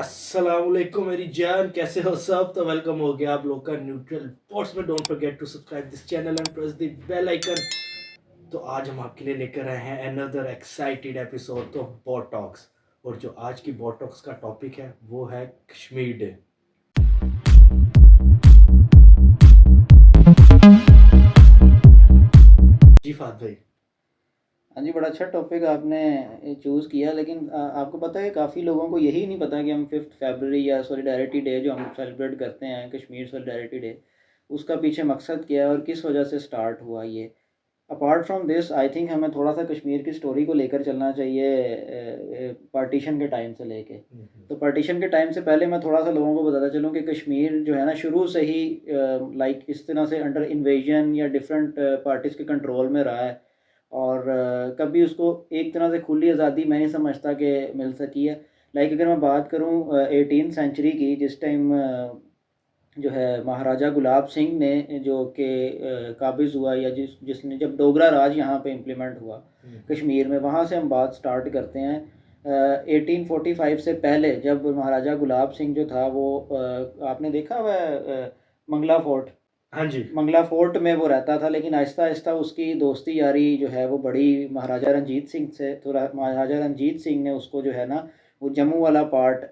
अस्सलामुअलैकुम मेरी जान, कैसे हो सब। तो वेलकम हो गया आप लोग का न्यूट्रल पॉट्स में। Don't forget to subscribe this channel and press the bell icon. तो आज हम आपके लिए लेकर आए हैं another excited episode of bot talks. और जो आज की बॉट टॉक्स का टॉपिक है वो है कश्मीर डे। जी फाद भाई। हाँ जी, बड़ा अच्छा टॉपिक आपने चूज़ किया। लेकिन आपको पता है काफ़ी लोगों को यही नहीं पता कि हम 5 फरवरी या सॉलिडारिटी डे जो हम सेलिब्रेट करते हैं, कश्मीर सॉलिडारिटी डे, उसका पीछे मकसद क्या है और किस वजह से स्टार्ट हुआ ये। Apart from this I think हमें थोड़ा सा कश्मीर की स्टोरी को लेकर चलना चाहिए, पार्टीशन के टाइम से लेके। तो पार्टीशन के टाइम से पहले मैं थोड़ा सा लोगों को बताता चलूँ कि कश्मीर जो है ना, शुरू से ही लाइक इस तरह से अंडर इन्वेजन या डिफरेंट पार्टीज़ के कंट्रोल में रहा है। और कभी उसको एक तरह से खुली आज़ादी मैं नहीं समझता कि मिल सकी है। लाइक अगर मैं बात करूँ 18th सेंचुरी की, जिस टाइम जो है महाराजा गुलाब सिंह ने जो कि काबिज़ हुआ, या जिसने जब डोगरा राज यहाँ पे इम्प्लीमेंट हुआ कश्मीर में, वहाँ से हम बात स्टार्ट करते हैं। 1845 से पहले जब महाराजा गुलाब सिंह जो था वो आपने देखा हुआ है मंगला फोर्ट। हाँ जी। मंगला फोर्ट में वो रहता था, लेकिन आहिस्ता आहिस्ता उसकी दोस्ती यारी जो है वो बड़ी महाराजा रंजीत सिंह से। तो महाराजा रंजीत सिंह ने उसको जो है ना, वो जम्मू वाला पार्ट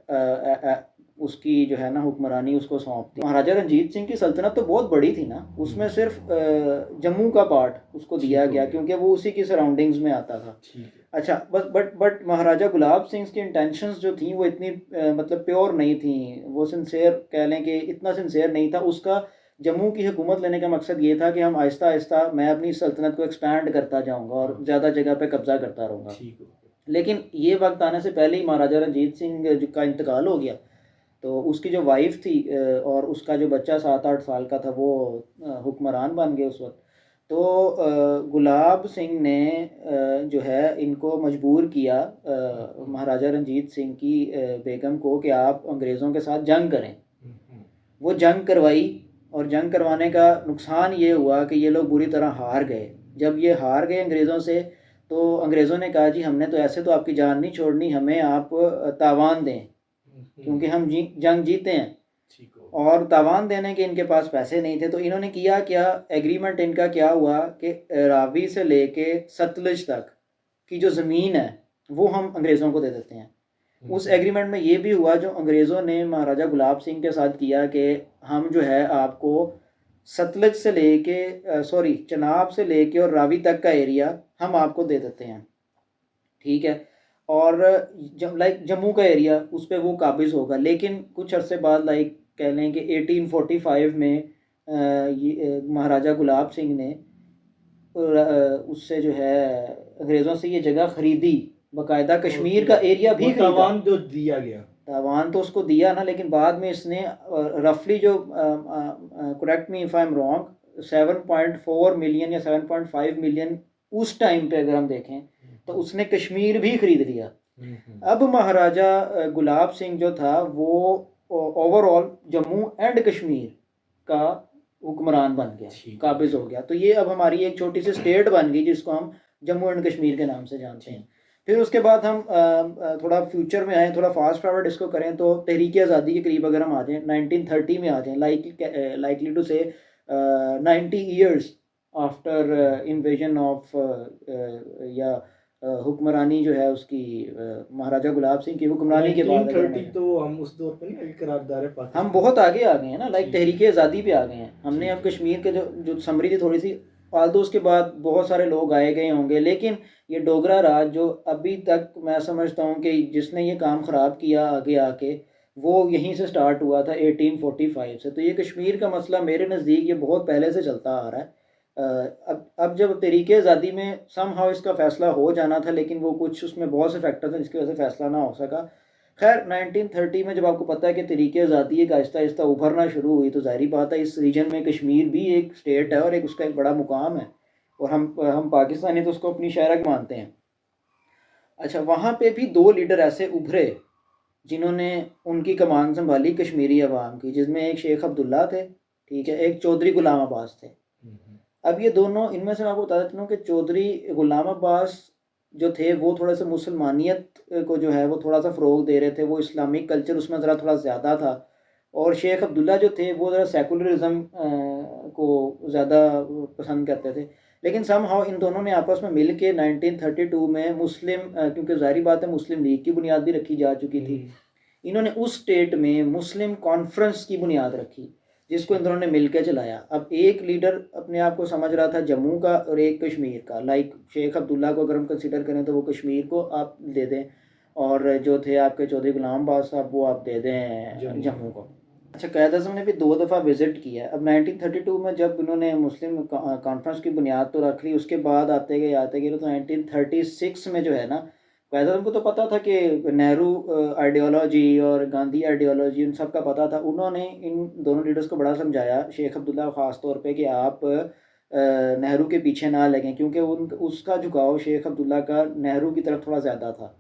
उसकी जो है ना हुक्मरानी उसको सौंप दी। महाराजा रंजीत सिंह की सल्तनत तो बहुत बड़ी थी ना, उसमें सिर्फ जम्मू का पार्ट उसको दिया गया क्योंकि वो उसी की सराउंडिंग्स में आता था। अच्छा, बट महाराजा गुलाब सिंह की इंटेंशंस जो थी वो इतनी मतलब प्योर नहीं थी। वो सिंसेयर कह लें कि इतना सिंसेयर नहीं था उसका। जम्मू की हुकूमत लेने का मकसद ये था कि हम आहिस्ता आहिस्ता मैं अपनी सल्तनत को एक्सपैंड करता जाऊंगा और ज़्यादा जगह पे कब्जा करता रहूँगा। लेकिन ये वक्त आने से पहले ही महाराजा रंजीत सिंह का इंतकाल हो गया। तो उसकी जो वाइफ थी और उसका जो बच्चा 7-8 साल का था, वो हुक्मरान बन गए उस वक्त। तो गुलाब सिंह ने जो है इनको मजबूर किया, महाराजा रंजीत सिंह की बेगम को, कि आप अंग्रेज़ों के साथ जंग करें। वो जंग करवाई, और जंग करवाने का नुकसान ये हुआ कि ये लोग बुरी तरह हार गए। जब ये हार गए अंग्रेज़ों से, तो अंग्रेज़ों ने कहा जी हमने तो ऐसे तो आपकी जान नहीं छोड़नी, हमें आप तावान दें क्योंकि हम जंग जीते हैं। और तावान देने के इनके पास पैसे नहीं थे। तो इन्होंने किया क्या, एग्रीमेंट इनका क्या हुआ कि रावी से लेके सतलुज तक की जो ज़मीन है वो हम अंग्रेज़ों को दे देते हैं। उस एग्रीमेंट में ये भी हुआ जो अंग्रेज़ों ने महाराजा गुलाब सिंह के साथ किया कि हम जो है आपको सतलज से लेके सॉरी चनाब से लेके और रावी तक का एरिया हम आपको दे देते हैं, ठीक है। और जब लाइक जम्मू का एरिया उस पर वो काबिज़ होगा। लेकिन कुछ अरसे बाद, लाइक कह लें कि 1845 में महाराजा गुलाब सिंह ने उससे जो है अंग्रेज़ों से ये जगह ख़रीदी, बाकायदा कश्मीर का एरिया भी खरीदा। तावान जो दिया गया, तावान तो उसको दिया ना, लेकिन बाद में इसने रफली जो correct me if I am wrong 7.4 million या 7.5 मिलियन उस टाइम पे अगर हम देखें तो उसने कश्मीर भी खरीद लिया। अब महाराजा गुलाब सिंह जो था वो ओवरऑल जम्मू एंड कश्मीर का हुक्मरान बन गया, काबिज हो गया। तो ये अब हमारी एक छोटी सी स्टेट बन गई जिसको हम जम्मू एंड कश्मीर के नाम से जानते हैं। फिर उसके बाद हम थोड़ा फ्यूचर में आए, थोड़ा फास्ट फॉरवर्ड इसको करें तो तहरीक आज़ादी के करीब अगर हम आ जाएँ 1930 में आ जाएँ, लाइकली टू से 90 ईयर्स आफ्टर इन्वेजन ऑफ या हुक्मरानी जो है उसकी महाराजा गुलाब सिंह की हुक्मरानी के बाद 1930 तो हम उस दौर पर नहीं, करारदार पाकिस्तान हम बहुत आगे आ गए हैं ना, लाइक तहरीक आज़ादी पे आ गए हैं हमने। अब कश्मीर के जो जो समरी थी थोड़ी सी फालतू, उसके बाद बहुत सारे लोग आए गए होंगे, लेकिन ये डोगरा राज जो अभी तक मैं समझता हूँ कि जिसने ये काम ख़राब किया आगे आके, वो यहीं से स्टार्ट हुआ था 1845 से। तो ये कश्मीर का मसला मेरे नज़दीक ये बहुत पहले से चलता आ रहा है। अब जब तहरीक आज़ादी में सम हाउ इसका फ़ैसला हो जाना था, लेकिन वो कुछ उसमें बहुत से फैक्टर थे जिसकी वजह से फ़ैसला ना हो सका। खैर 1930 में जब आपको पता है कि तहरीक आज़ादी एक आहिस्ता आहिस्ता उभरना शुरू हुई, तो ज़ाहिर बात है इस रीजन में कश्मीर भी एक स्टेट है और एक उसका एक बड़ा मुकाम है, और हम पाकिस्तानी तो उसको अपनी शहरक मानते हैं। अच्छा, वहाँ पे भी 2 लीडर ऐसे उभरे जिन्होंने उनकी कमान संभाली कश्मीरी अवाम की, जिसमें एक शेख अब्दुल्ला थे, ठीक है, एक चौधरी गुलाम अब्बास थे। अब ये दोनों, इनमें से मैं आपको बता देता हूँ कि चौधरी गुलाम अब्बास जो थे वो थोड़ा सा मुसलमानियत को जो है वो थोड़ा सा फ़रोग़ दे रहे थे, वो इस्लामिक कल्चर उसमें ज़रा थोड़ा ज़्यादा था। और शेख अब्दुल्ला जो थे वो ज़रा सेकुलरिज़म को ज़्यादा पसंद करते थे। लेकिन समहाउ इन दोनों ने आपस में मिल के 1932 में मुस्लिम क्योंकि ज़ाहिर बात है मुस्लिम लीग की बुनियाद भी रखी जा चुकी थी। इन्होंने उस स्टेट में मुस्लिम कॉन्फ्रेंस की बुनियाद रखी, जिसको इन दोनों ने मिल के चलाया। अब एक लीडर अपने आप को समझ रहा था जम्मू का और एक कश्मीर का। लाइक शेख अब्दुल्ला को अगर हम कंसिडर करें तो वो कश्मीर को आप दे दें, और जो थे आपके चौधरी गुलाम बाज़ साहब वो आप दे दें जम्मू को। अच्छा, क़ायद आज़म ने भी 2 दफ़ा विज़िट किया है। अब 1932 में जब इन्होंने मुस्लिम कॉन्फ्रेंस की बुनियाद तो रख ली, उसके बाद आते गए तो 1936 में जो है ना, क़ायद आज़म को तो पता था कि नेहरू आइडियोलॉजी और गांधी आइडियोलॉजी उन सब का पता था। उन्होंने इन दोनों लीडर्स को बड़ा समझाया, शेख अब्दुल्ला ख़ास तौर पे, कि आप नेहरू के पीछे ना लगें, क्योंकि उसका झुकाव शेख अब्दुल्ला का नेहरू की तरफ थोड़ा ज़्यादा था।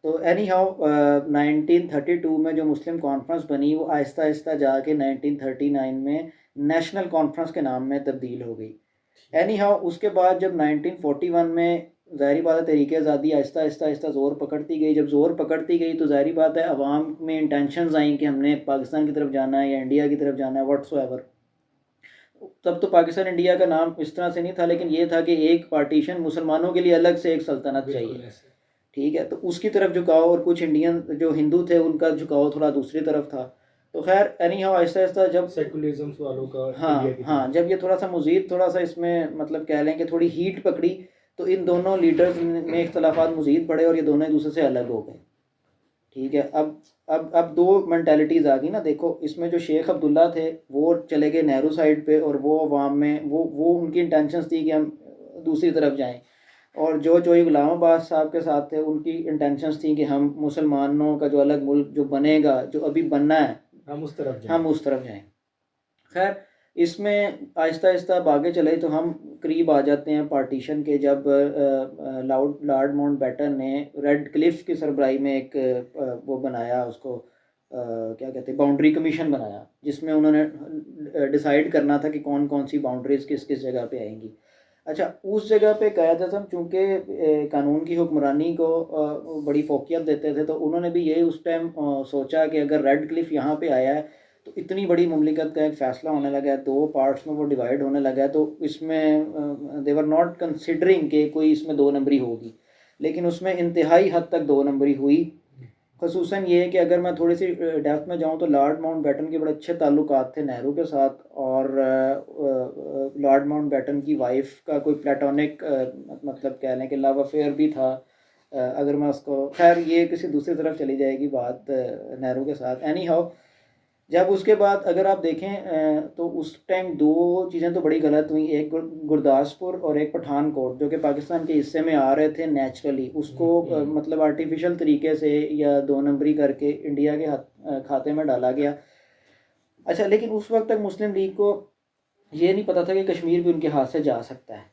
तो एनी हाउ 1932 में जो मुस्लिम कॉन्फ्रेंस बनी वो आहिस्ता आहिस्ता जाके 1939 में नेशनल कॉन्फ्रेंस के नाम में तब्दील हो गई। एनी हाउ उसके बाद जब 1941 में ज़ाहिर बात है तहरीक आज़ादी आहिस्ता आहिस्ता आहिस्ता ज़ोर पकड़ती गई, जब ज़ोर पकड़ती गई तो ज़ाहिर बात है अवाम में इंटेंशंस आई कि हमने पाकिस्तान की तरफ जाना है या इंडिया की तरफ जाना है, व्हाट्सोएवर। तब तो पाकिस्तान इंडिया का नाम इस तरह से नहीं था, लेकिन ये था कि एक पार्टीशन, मुसलमानों के लिए अलग से एक सल्तनत चाहिए, ठीक है। तो उसकी तरफ झुकाव, और कुछ इंडियन जो हिंदू थे उनका झुकाव थोड़ा दूसरी तरफ था। तो खैर एनी हाउ आहिस्ता आहिस्ता जब सेकुलरिज्म वालों का हाँ, जब ये थोड़ा सा मज़ीद थोड़ा सा इसमें मतलब कह लें कि थोड़ी हीट पकड़ी, तो इन दोनों लीडर्स में इख्तलाफात मज़ीद बढ़े और ये दोनों एक दूसरे से अलग हो गए, ठीक है। अब 2 मेंटालिटीज़ आ गई ना। देखो, इसमें जो शेख अब्दुल्ला थे वो चले गए नेहरू साइड पे, और वो अवाम में वो उनकी इंटेंशंस थी कि हम दूसरी तरफ जाएं, और जो गुलाम अब्बास साहब के साथ थे उनकी इंटेंशंस थी कि हम मुसलमानों का जो अलग मुल्क जो बनेगा, जो अभी बनना है, हम उस तरफ जाएं। खैर, इसमें आहिस्ता आहिस्ता अब आगे चले तो हम करीब आ जाते हैं पार्टीशन के, जब लॉर्ड माउंटबेटन ने रेड क्लिफ की सरबराही में एक वो बनाया, उसको क्या कहते हैं, बाउंड्री कमीशन बनाया, जिसमें उन्होंने डिसाइड करना था कि कौन कौन सी बाउंड्रीज़ किस किस जगह पे आएंगी। अच्छा, उस जगह पे क़ायद आज़म चूँकि कानून की हुक्मरानी को बड़ी फोकियत देते थे, तो उन्होंने भी यही उस टाइम सोचा कि अगर रेड क्लिफ यहाँ पे आया है तो इतनी बड़ी मुमलिकत का एक फ़ैसला होने लगा है, 2 पार्ट्स में वो डिवाइड होने लगा है, तो इसमें दे वर नॉट कंसिडरिंग कि कोई इसमें 2 नंबरी होगी, लेकिन उसमें इंतहाई हद तक 2 नंबरी हुई। ख़ुसूसन ये है कि अगर मैं थोड़ी सी डेप्थ में जाऊँ तो लॉर्ड माउंटबेटन के बड़े अच्छे ताल्लुकात थे नेहरू के साथ, और लॉर्ड माउंटबेटन की वाइफ का कोई प्लेटोनिक मतलब कह लें कि लव अफेयर भी था। अगर मैं उसको, खैर ये किसी दूसरी तरफ चली जाएगी बात नेहरू के साथ। एनी हाउ, जब उसके बाद अगर आप देखें तो उस टाइम 2 चीज़ें तो बड़ी गलत हुई, एक गुरदासपुर और एक पठानकोट, जो कि पाकिस्तान के हिस्से में आ रहे थे नेचुरली, उसको मतलब आर्टिफिशियल तरीके से या 2 नंबरी करके इंडिया के खाते में डाला गया। अच्छा, लेकिन उस वक्त तक मुस्लिम लीग को ये नहीं पता था कि कश्मीर भी उनके हाथ से जा सकता है,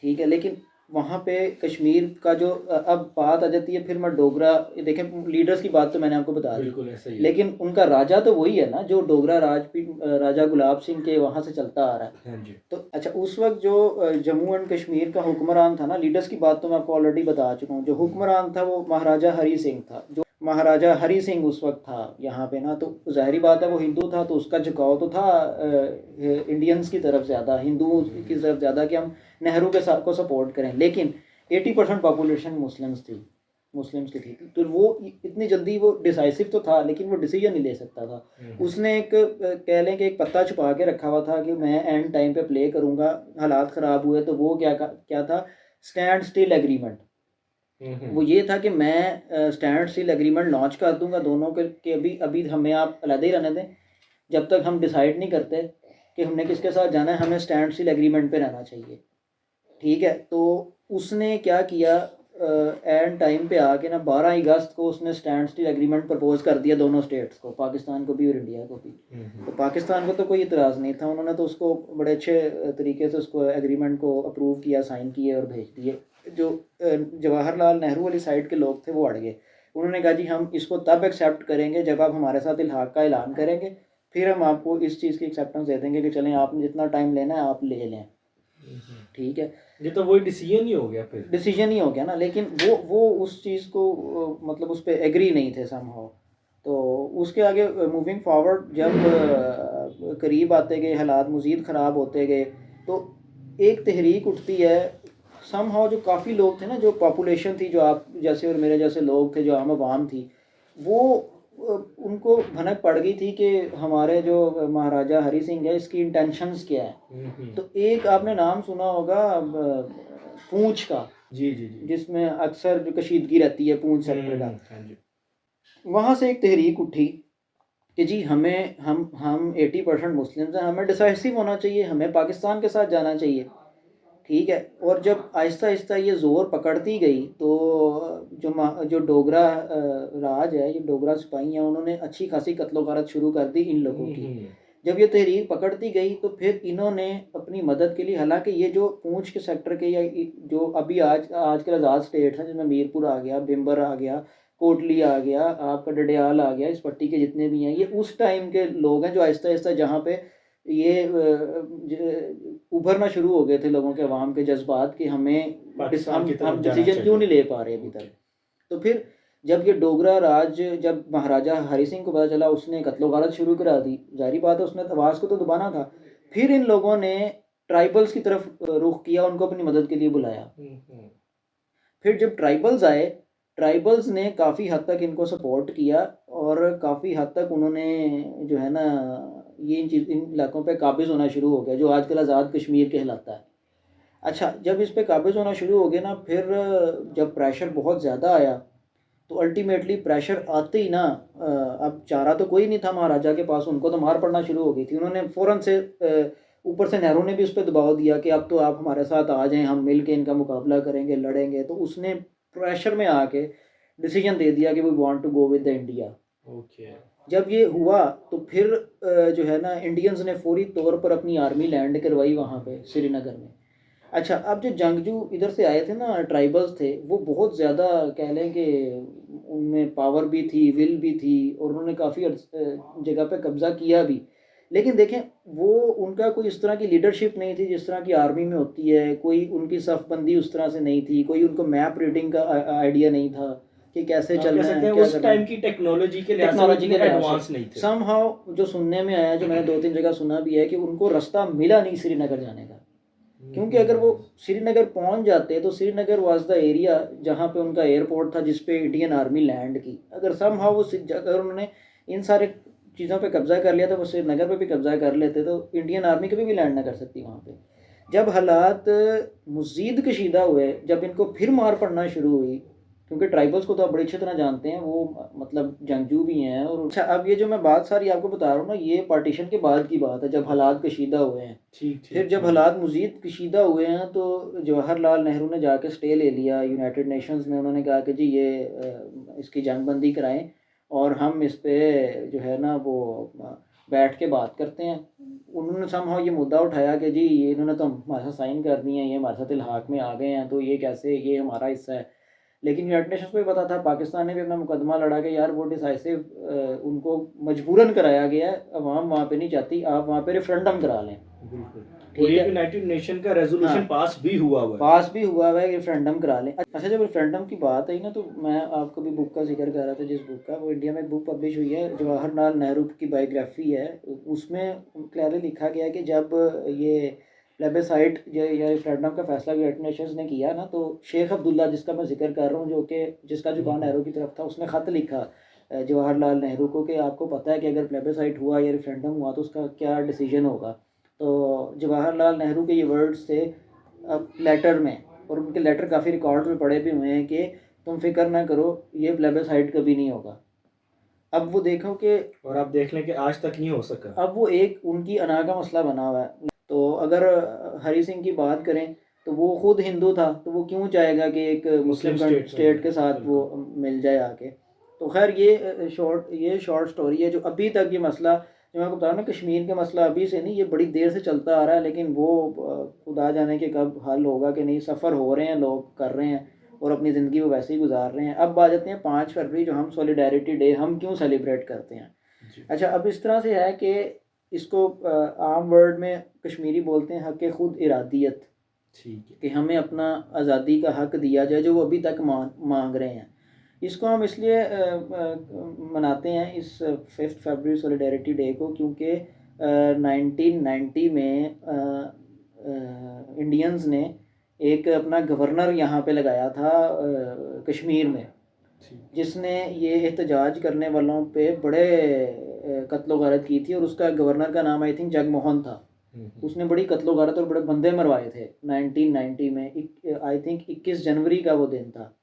ठीक है। लेकिन वहाँ पे कश्मीर का जो अब बात आ जाती है, फिर मैं डोगरा, देखें लीडर्स की बात तो मैंने आपको बता दी, लेकिन उनका राजा तो वही है ना जो डोगरा राजा गुलाब सिंह के वहाँ से चलता आ रहा है। हाँ जी। तो अच्छा, उस वक्त जो जम्मू एंड कश्मीर का हुक्मरान था ना, लीडर्स की बात तो मैं आपको ऑलरेडी बता चुका हूँ। जो हुक्मरान था वो महाराजा हरी सिंह था, जो महाराजा हरी सिंह उस वक्त था यहाँ पे ना। तो ज़ाहिर बात है वो हिंदू था, तो उसका झुकाव तो था इंडियंस की तरफ ज़्यादा, हिंदुओं की तरफ ज़्यादा, कि हम नेहरू के साथ को सपोर्ट करें। लेकिन 80% पॉपुलेशन मुस्लिम्स की थी, तो वो इतनी जल्दी वो डिसाइसिव तो था, लेकिन वो डिसीजन नहीं ले सकता था। उसने एक कह लें कि एक पत्ता छुपा के रखा हुआ था कि मैं एंड टाइम पे प्ले करूँगा। हालात ख़राब हुए तो वो क्या था, स्टैंड स्टिल एग्रीमेंट। वो ये था कि मैं स्टैंड स्टिल एग्रीमेंट लॉन्च कर दूंगा दोनों के अभी हमें आप अलग ही रहने दें, जब तक हम डिसाइड नहीं करते कि हमने किसके साथ जाना है, हमें स्टैंड स्टिल एग्रीमेंट पे रहना चाहिए, ठीक है। तो उसने क्या किया, एंड टाइम पे आके ना 12 अगस्त को उसने स्टैंड स्टिल एग्रीमेंट प्रपोज कर दिया दोनों स्टेट्स को, पाकिस्तान को भी और इंडिया को भी। तो पाकिस्तान को तो कोई इतराज़ नहीं था, उन्होंने तो उसको बड़े अच्छे तरीके से उसको एग्रीमेंट को अप्रूव किया, साइन किए और भेज दिए। जो जवाहरलाल नेहरू वाली साइड के लोग थे वो अड़ गए। उन्होंने कहा जी हम इसको तब एक्सेप्ट करेंगे जब आप हमारे साथ इल्हाक का ऐलान करेंगे, फिर हम आपको इस चीज़ की एक्सेप्टेंस दे देंगे कि चलें आप जितना टाइम लेना है आप ले लें। ठीक है, ये तो वही डिसीजन ही हो गया फिर। डिसीजन ही हो गया ना, लेकिन वो उस चीज़ को मतलब उस पर एग्री नहीं थे समहाउ। तो उसके आगे मूविंग फॉरवर्ड जब करीब आते गए, हालात मज़ीद ख़राब होते गए, तो एक तहरीक उठती है समहाउ। जो काफ़ी लोग थे ना, जो पॉपुलेशन थी, जो आप जैसे और मेरे जैसे लोग थे, जो आम आवाम थी, वो उनको भनक पड़ गई थी कि हमारे जो महाराजा हरी सिंह है, इसकी इंटेंशंस क्या है। तो एक आपने नाम सुना होगा पूंछ का, जी जी जी। जिसमें अक्सर जो कशीदगी रहती है पूंछ सेक्टर का, हाँ जी। वहाँ से एक तहरीक उठी कि जी हमें हम 80% मुस्लिम्स हैं, हमें डिसाइसिव होना चाहिए, हमें पाकिस्तान के साथ जाना चाहिए। ठीक है, और जब आहिस्ता आहिस्ता ये ज़ोर पकड़ती गई, तो जो डोगरा राज है, जो डोगरा सिपाही हैं, उन्होंने अच्छी खासी कत्लो गारत शुरू कर दी इन लोगों की। जब ये तहरीक पकड़ती गई, तो फिर इन्होंने अपनी मदद के लिए, हालांकि ये जो पूंछ के सेक्टर के, या जो अभी आजकल आज़ाद स्टेट हैं, जिसमें मीरपुर आ गया, बिम्बर आ गया, कोटली आ गया, आपका डडियाल आ गया, इस पट्टी के जितने भी हैं, ये उस टाइम के लोग हैं जो आहिस्ता आहिस्ता जहाँ पे ये उभरना शुरू हो गए थे लोगों के, अवाम के जज्बात कि हम डिसीजन क्यों नहीं ले पा रहे अभी तक। तो फिर जब ये डोगरा राज, जब महाराजा हरि सिंह को पता चला, उसने कत्लो गारत शुरू करा दी। जाहिर बात है, उसने आवाज़ को तो दबाना था। फिर इन लोगों ने ट्राइबल्स की तरफ रुख किया, उनको अपनी मदद के लिए बुलाया। फिर जब ट्राइबल्स आए, ट्राइबल्स ने काफ़ी हद तक इनको सपोर्ट किया, और काफ़ी हद तक उन्होंने जो है ना, ये इन इलाकों पे काबिज़ होना शुरू हो गया, जो आजकल आज़ाद कश्मीर कहलाता है। अच्छा, जब इस पे काबिज़ होना शुरू हो गया ना, फिर जब प्रेशर बहुत ज़्यादा आया, तो अल्टीमेटली प्रेशर आते ही ना, अब चारा तो कोई नहीं था महाराजा के पास, उनको तो मार पड़ना शुरू हो गई थी। उन्होंने फ़ौरन से ऊपर से नेहरू ने भी उस पर दबाव दिया कि अब तो आप हमारे साथ आ जाएं, हम मिल के इनका मुकाबला करेंगे, लड़ेंगे। तो उसने प्रेशर में आके डिसीजन दे दिया कि we want to go with the India. Okay. जब ये हुआ, तो फिर जो है ना, इंडियंस ने फौरी तौर पर अपनी आर्मी लैंड करवाई वहाँ पे श्रीनगर में। अच्छा, अब जो जंगजू इधर से आए थे ना, ट्राइबल्स थे, वो बहुत ज़्यादा कह लें कि उनमें पावर भी थी, विल भी थी, और उन्होंने काफ़ी जगह पे कब्ज़ा किया भी। लेकिन देखें, वो उनका कोई इस तरह की लीडरशिप नहीं थी जिस तरह की आर्मी में होती है, कोई उनकी सफ़बंदी उस तरह से नहीं थी, कोई उनको मैप रीडिंग का आइडिया नहीं था कि कैसे चलना है, क्या उस करना टाइम है। की टेक्नोलॉजी के लिहाज से टेक्नोलॉजी के लिहाज एडवांस से नहीं थे। समहाउ जो सुनने में आया, जो मैंने 2-3 जगह सुना भी है, कि उनको रास्ता मिला नहीं श्रीनगर जाने का। क्योंकि अगर वो श्रीनगर पहुंच जाते, तो श्रीनगर वाज द एरिया जहाँ पे उनका एयरपोर्ट था, जिस पे इंडियन आर्मी लैंड की। अगर समहाउ वो अगर उन्होंने इन सारे चीज़ों पे कब्जा कर लिया, तो वो श्रीनगर पे भी कब्जा कर लेते, तो इंडियन आर्मी कभी भी लैंड ना कर सकती वहाँ पे। जब हालात मज़ीद कशीदा हुए, जब इनको फिर मार पड़ना शुरू हुई, क्योंकि ट्राइबल्स को तो आप बड़ी अच्छी तरह जानते हैं, वो मतलब जंगजू भी हैं। और अच्छा, अब ये जो मैं बात सारी आपको बता रहा हूँ ना, ये पार्टीशन के बाद की बात है, जब हालात कशीदा हुए हैं। फिर जब हालात मज़ीद कशीदा हुए हैं, तो जवाहरलाल नेहरू ने जाके स्टे ले लिया यूनाइटेड नेशंस में। उन्होंने कहा कि जी ये इसकी जंगबंदी कराएं, और हम इस पे जो है ना वो बैठ के बात करते हैं। उन्होंने समहाउ ये मुद्दा उठाया कि जी ये इन्होंने तो हमारे साथ साइन कर दिए हैं, ये हमारे साथ इल्हाक में आ गए हैं, तो ये कैसे, ये हमारा हिस्सा है। लेकिन यूनाइटेड नेशंस को भी पता था, पाकिस्तान ने भी अपना मुकदमा लड़ा कि यार वो डिसाइसिव उनको मजबूरन कराया गया है, अवाम वहाँ पे नहीं चाहती, आप वहाँ पे रेफरेंडम करा लें। बिल्कुल, ठीक है, यूनाइटेड नेशन का रेजोल्यूशन पास भी हुआ हुआ है। पास भी हुआ है, रेफरेंडम करा लें। अच्छा, जब रेफरेंडम की बात आई ना, तो मैं आपको भी बुक का जिक्र कर रहा था, जिस बुक का, वो इंडिया में एक बुक पब्लिश हुई है, जवाहरलाल नेहरू की बायोग्राफी है। उसमें क्लियरली लिखा गया कि जब ये प्लेबिसाइट या रेफरेंडम का फैसला यूनाइटेड नेशंस ने किया ना, तो शेख अब्दुल्ला, जिसका मैं जिक्र कर रहा हूँ, जो कि जिसका झुकाव नेहरू की तरफ था, उसने ख़त लिखा जवाहरलाल नेहरू को कि आपको पता है कि अगर प्लेबिसाइट हुआ या रेफरेंडम हुआ तो उसका क्या डिसीजन होगा। तो जवाहरलाल नेहरू के ये वर्ड्स थे लेटर में, और उनके लेटर काफ़ी रिकॉर्ड में पड़े भी हुए हैं कि तुम फिक्र ना करो, ये प्लेबिसाइट कभी नहीं होगा। अब वो देखो कि, और आप देख लें कि आज तक नहीं हो सका। अब वो एक उनकी अना का मसला बना हुआ है। तो अगर हरी सिंह की बात करें, तो वो खुद हिंदू था, तो वो क्यों चाहेगा कि एक मुस्लिम स्टेट के साथ वो मिल जाए आके। तो खैर, ये शॉर्ट स्टोरी है, जो अभी तक ये मसला, जो मैं आपको बता रहा हूँ ना, कश्मीर का मसला अभी से नहीं, ये बड़ी देर से चलता आ रहा है। लेकिन वो खुदा जाने के कब हल होगा कि नहीं। सफ़र हो रहे हैं, लोग कर रहे हैं, और अपनी ज़िंदगी वो वैसे ही गुजार रहे हैं। अब आ जाते हैं 5 फरवरी, जो हम सॉलिडारिटी डे हम क्यों सेलिब्रेट करते हैं। अच्छा, अब इस तरह से है कि इसको आम वर्ड में कश्मीरी बोलते हैं हक़ खुद इरादियत। ठीक है। कि हमें अपना आज़ादी का हक दिया जाए जो वो अभी तक मांग रहे हैं। इसको हम इसलिए मनाते हैं इस 5 फरवरी सॉलिडेरिटी डे को, क्योंकि 1990 में इंडियंस ने एक अपना गवर्नर यहाँ पे लगाया था कश्मीर में, जिसने ये एहतजाज करने वालों पे बड़े कत्लो गारत की थी, और उसका गवर्नर का नाम आई थिंक जगमोहन था। उसने बड़ी कत्लो गारत और बड़े बंदे मरवाए थे 1990 में। आई थिंक 21 जनवरी का वो दिन था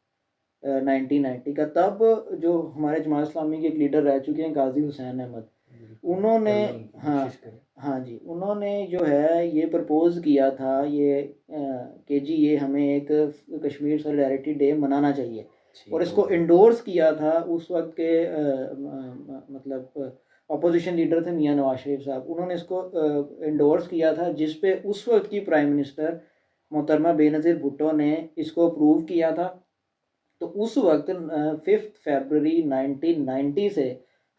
1990 का। तब जो हमारे जमात इस्लामी के एक लीडर रह चुके हैं गाजी हुसैन अहमद, उन्होंने हाँ जी, उन्होंने जो है ये प्रपोज़ किया था ये कि जी ये हमें एक कश्मीर सॉलिडेरिटी डे मनाना चाहिए, और इसको इंडोर्स किया था उस वक्त के मतलब अपोजिशन लीडर थे मियां नवाज शरीफ साहब। उन्होंने इसको इंडोर्स किया था, जिस पे उस वक्त की प्राइम मिनिस्टर मोहतरमा बेनज़ीर भुट्टो ने इसको अप्रूव किया था। तो उस वक्त 5 फरवरी 1990 से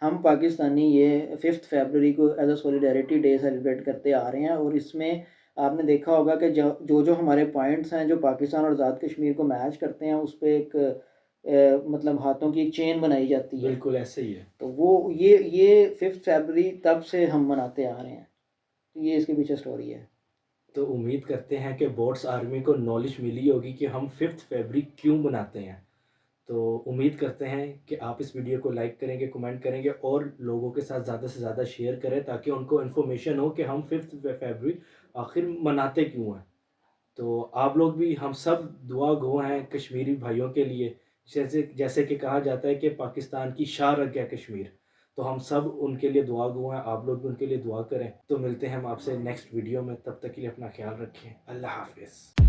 हम पाकिस्तानी ये 5 फरवरी को as a solidarity day celebrate करते आ रहे हैं। और इसमें आपने देखा होगा कि जो हमारे पॉइंट्स हैं जो पाकिस्तान और आज़ाद कश्मीर को मैच करते हैं, उस पर एक मतलब हाथों की एक चेन बनाई जाती है। बिल्कुल ऐसे ही है। तो वो ये 5 फरवरी तब से हम मनाते आ रहे हैं, तो ये इसके पीछे स्टोरी है। तो उम्मीद करते हैं कि बोट्स आर्मी को नॉलेज मिली होगी कि हम 5 फरवरी क्यों मनाते हैं। तो उम्मीद करते हैं कि आप इस वीडियो को लाइक करेंगे, कमेंट करेंगे और लोगों के साथ ज़्यादा से ज़्यादा शेयर करें, ताकि उनको इन्फॉर्मेशन हो कि हम 5 फरवरी आखिर मनाते क्यों हैं। तो आप लोग भी, हम सब दुआ गो हैं कश्मीरी भाइयों के लिए। जैसे कि कहा जाता है कि पाकिस्तान की शाह रग गया कश्मीर, तो हम सब उनके लिए दुआ गो हैं। आप लोग भी उनके लिए दुआ करें। तो मिलते हैं हम आपसे नेक्स्ट वीडियो में, तब तक के लिए अपना ख्याल रखें। अल्लाह हाफिज़।